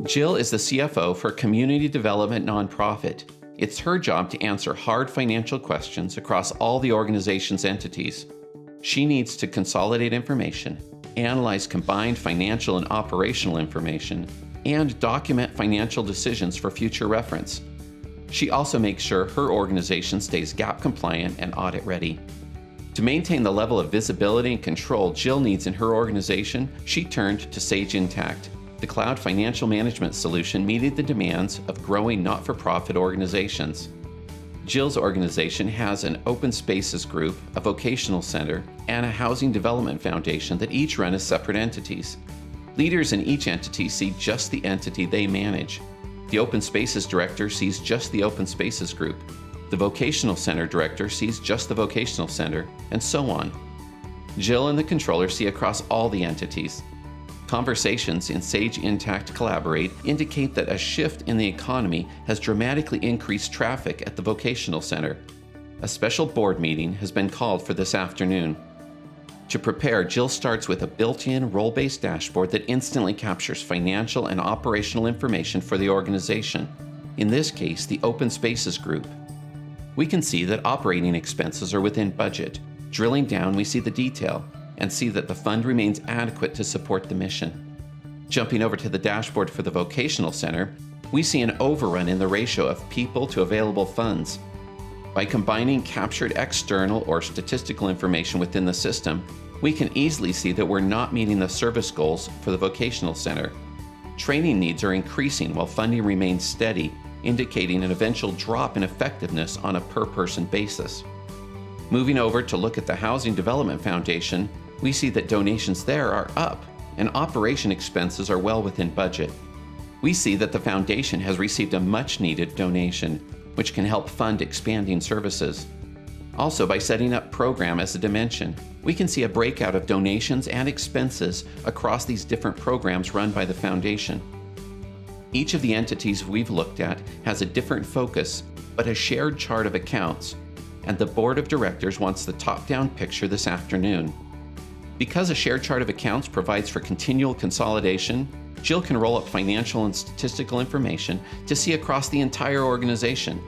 Jill is the CFO for a community development nonprofit. It's her job to answer hard financial questions across all the organization's entities. She needs to consolidate information, analyze combined financial and operational information, and document financial decisions for future reference. She also makes sure her organization stays GAAP compliant and audit ready. To maintain the level of visibility and control Jill needs in her organization, she turned to Sage Intacct, the cloud financial management solution meeting the demands of growing not-for-profit organizations. Jill's organization has an open spaces group, a vocational center, and a housing development foundation that each run as separate entities. Leaders in each entity see just the entity they manage. The Open Spaces Director sees just the Open Spaces Group. The Vocational Center Director sees just the Vocational Center, and so on. Jill and the Controller see across all the entities. Conversations in Sage Intacct Collaborate indicate that a shift in the economy has dramatically increased traffic at the Vocational Center. A special board meeting has been called for this afternoon. To prepare, Jill starts with a built-in role-based dashboard that instantly captures financial and operational information for the organization, in this case, the Open Spaces Group. We can see that operating expenses are within budget. Drilling down, we see the detail and see that the fund remains adequate to support the mission. Jumping over to the dashboard for the Vocational Center, we see an overrun in the ratio of people to available funds. By combining captured external or statistical information within the system, we can easily see that we're not meeting the service goals for the Vocational Center. Training needs are increasing while funding remains steady, indicating an eventual drop in effectiveness on a per-person basis. Moving over to look at the Housing Development Foundation, we see that donations there are up and operation expenses are well within budget. We see that the foundation has received a much-needed donation, which can help fund expanding services. Also, by setting up program as a dimension, we can see a breakout of donations and expenses across these different programs run by the foundation. Each of the entities we've looked at has a different focus, but a shared chart of accounts, and the board of directors wants the top-down picture this afternoon. Because a shared chart of accounts provides for continual consolidation, Jill can roll up financial and statistical information to see across the entire organization.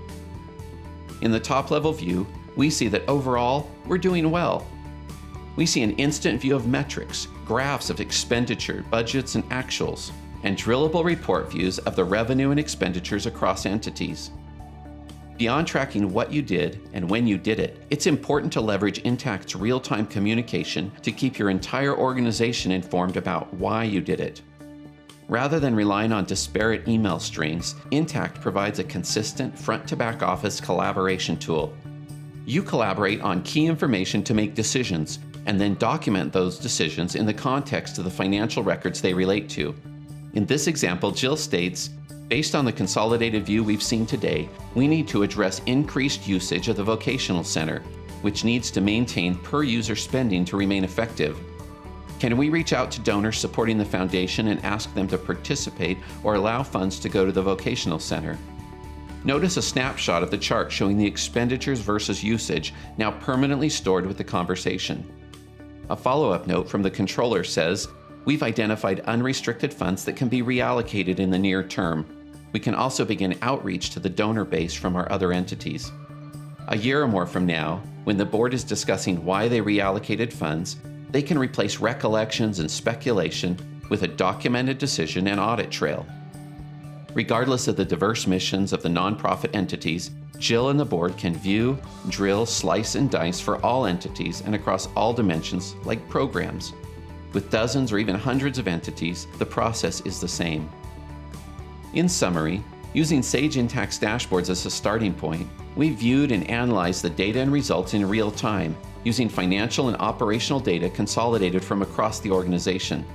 In the top-level view, we see that overall, we're doing well. We see an instant view of metrics, graphs of expenditure, budgets, and actuals, and drillable report views of the revenue and expenditures across entities. Beyond tracking what you did and when you did it, it's important to leverage Intacct's real-time communication to keep your entire organization informed about why you did it. Rather than relying on disparate email strings, Intacct provides a consistent front-to-back office collaboration tool. You collaborate on key information to make decisions, and then document those decisions in the context of the financial records they relate to. In this example, Jill states, based on the consolidated view we've seen today, we need to address increased usage of the Vocational Center, which needs to maintain per-user spending to remain effective. Can we reach out to donors supporting the foundation and ask them to participate or allow funds to go to the Vocational Center? Notice a snapshot of the chart showing the expenditures versus usage now permanently stored with the conversation. A follow-up note from the controller says, we've identified unrestricted funds that can be reallocated in the near term. We can also begin outreach to the donor base from our other entities. A year or more from now, when the board is discussing why they reallocated funds, they can replace recollections and speculation with a documented decision and audit trail. Regardless of the diverse missions of the nonprofit entities, Jill and the board can view, drill, slice, and dice for all entities and across all dimensions like programs. With dozens or even hundreds of entities, the process is the same. In summary, using Sage Intacct's dashboards as a starting point, we viewed and analyzed the data and results in real time, using financial and operational data consolidated from across the organization.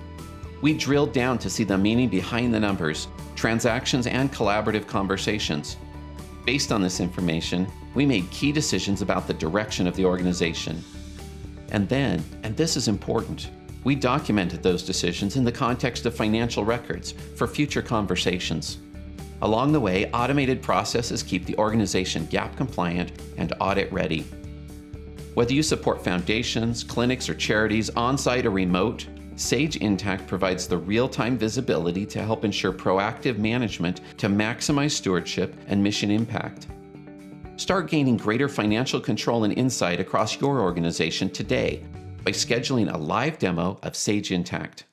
We drilled down to see the meaning behind the numbers, transactions, and collaborative conversations. Based on this information, we made key decisions about the direction of the organization. And then, and this is important, we documented those decisions in the context of financial records for future conversations. Along the way, automated processes keep the organization GAAP compliant and audit ready. Whether you support foundations, clinics, or charities, on-site or remote, Sage Intacct provides the real-time visibility to help ensure proactive management to maximize stewardship and mission impact. Start gaining greater financial control and insight across your organization today by scheduling a live demo of Sage Intacct.